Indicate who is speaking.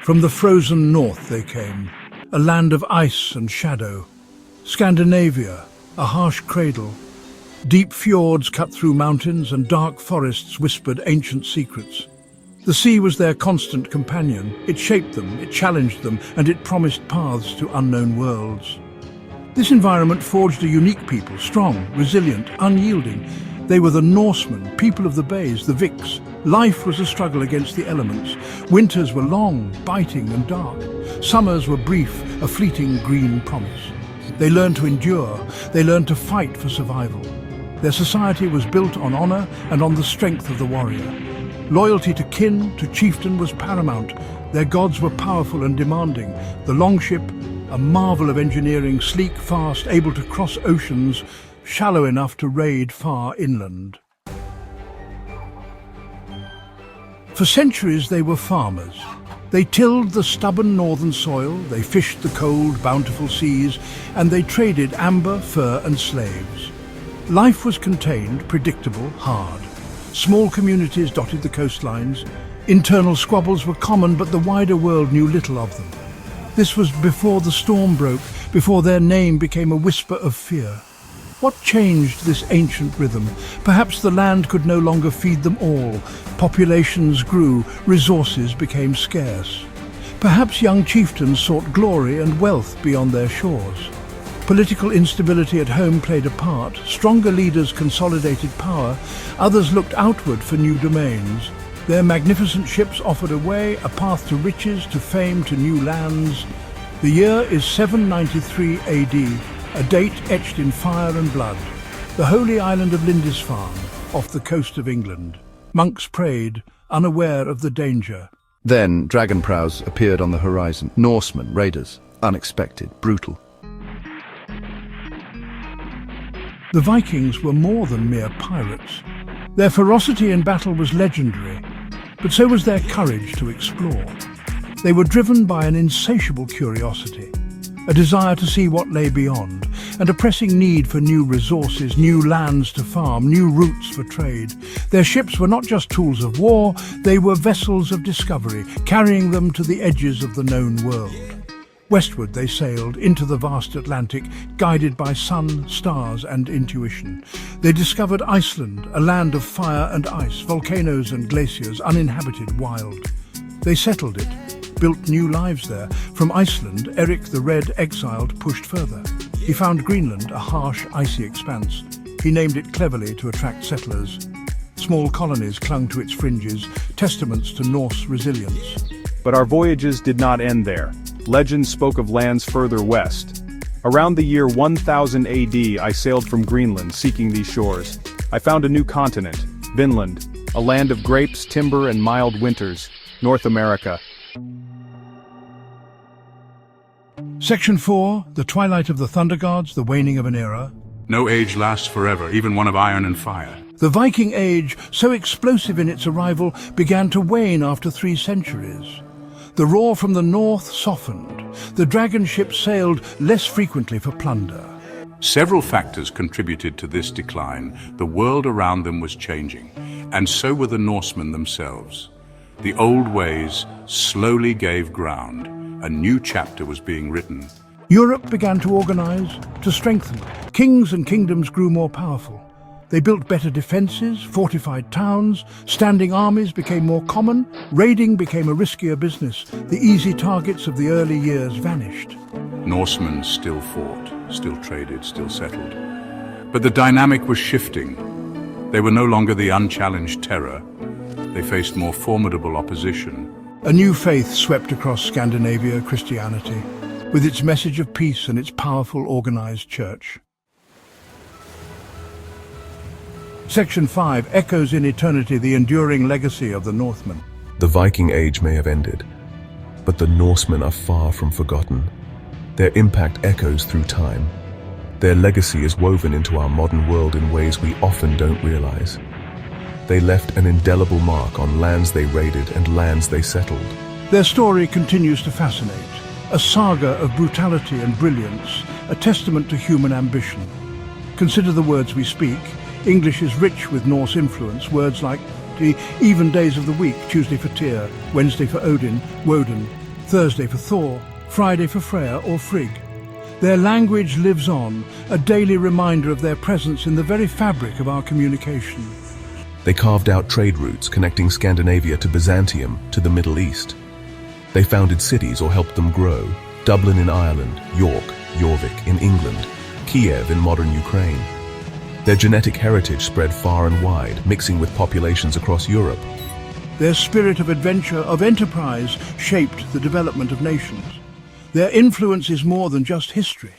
Speaker 1: From the frozen north they came, a land of ice and shadow. Scandinavia, a harsh cradle. Deep fjords cut through mountains and dark forests whispered ancient secrets. The sea was their constant companion. It shaped them, it challenged them, and it promised paths to unknown worlds. This environment forged a unique people, strong, resilient, unyielding. They were the Norsemen, people of the bays, the Viks. Life was a struggle against the elements. Winters were long, biting and dark. Summers were brief, a fleeting green promise. They learned to endure. They learned to fight for survival. Their society was built on honor and on the strength of the warrior. Loyalty to kin, to chieftain was paramount. Their gods were powerful and demanding. The longship, a marvel of engineering, sleek, fast, able to cross oceans, shallow enough to raid far inland. For centuries they were farmers. They tilled the stubborn northern soil, they fished the cold, bountiful seas, and they traded amber, fur and slaves. Life was contained, predictable, hard. Small communities dotted the coastlines. Internal squabbles were common, but the wider world knew little of them. This was before the storm broke, before their name became a whisper of fear. What changed this ancient rhythm? Perhaps the land could no longer feed them all. Populations grew, resources became scarce. Perhaps young chieftains sought glory and wealth beyond their shores. Political instability at home played a part. Stronger leaders consolidated power. Others looked outward for new domains. Their magnificent ships offered a way, a path to riches, to fame, to new lands. The year is 793 AD, a date etched in fire and blood. The holy island of Lindisfarne, off the coast of England. Monks prayed, unaware of the danger.
Speaker 2: Then dragon prows appeared on the horizon. Norsemen, raiders, unexpected, brutal.
Speaker 1: The Vikings were more than mere pirates. Their ferocity in battle was legendary, but so was their courage to explore. They were driven by an insatiable curiosity, a desire to see what lay beyond, and a pressing need for new resources, new lands to farm, new routes for trade. Their ships were not just tools of war, they were vessels of discovery, carrying them to the edges of the known world. Westward they sailed into the vast Atlantic, guided by sun, stars and intuition. They discovered Iceland, a land of fire and ice, volcanoes and glaciers, uninhabited, wild. They settled it, built new lives there. From Iceland, Eric the Red, exiled, pushed further. He found Greenland, a harsh, icy expanse. He named it cleverly to attract settlers. Small colonies clung to its fringes, testaments to Norse resilience.
Speaker 3: But our voyages did not end there. Legends spoke of lands further west. Around the year 1000 AD, I sailed from Greenland seeking these shores. I found a new continent, Vinland, a land of grapes, timber, and mild winters, North America.
Speaker 1: Section 4, The Twilight of the Thunder Gods, The Waning of an Era.
Speaker 4: No age lasts forever, even one of iron and fire.
Speaker 1: The Viking Age, so explosive in its arrival, began to wane after 3 centuries. The roar from the north softened. The dragon ships sailed less frequently for plunder.
Speaker 4: Several factors contributed to this decline. The world around them was changing, and so were the Norsemen themselves. The old ways slowly gave ground. A new chapter was being written.
Speaker 1: Europe began to organize, to strengthen. Kings and kingdoms grew more powerful. They built better defenses, fortified towns, standing armies became more common, raiding became a riskier business. The easy targets of the early years vanished.
Speaker 4: Norsemen still fought, still traded, still settled. But the dynamic was shifting. They were no longer the unchallenged terror. They faced more formidable opposition.
Speaker 1: A new faith swept across Scandinavia, Christianity, with its message of peace and its powerful organized church. Section 5 echoes in eternity the enduring legacy of the Northmen.
Speaker 5: The Viking Age may have ended, but the Norsemen are far from forgotten. Their impact echoes through time. Their legacy is woven into our modern world in ways we often don't realize. They left an indelible mark on lands they raided and lands they settled.
Speaker 1: Their story continues to fascinate, a saga of brutality and brilliance, a testament to human ambition. Consider the words we speak. English is rich with Norse influence. Words like the even days of the week, Tuesday for Tyr, Wednesday for Odin, Woden. Thursday for Thor, Friday for Freya or Frigg. Their language lives on, a daily reminder of their presence in the very fabric of our communication.
Speaker 5: They carved out trade routes connecting Scandinavia to Byzantium to the Middle East. They founded cities or helped them grow: Dublin in Ireland, York, Jorvik in England, Kiev in modern Ukraine. Their genetic heritage spread far and wide, mixing with populations across Europe.
Speaker 1: Their spirit of adventure, of enterprise, shaped the development of nations. Their influence is more than just history.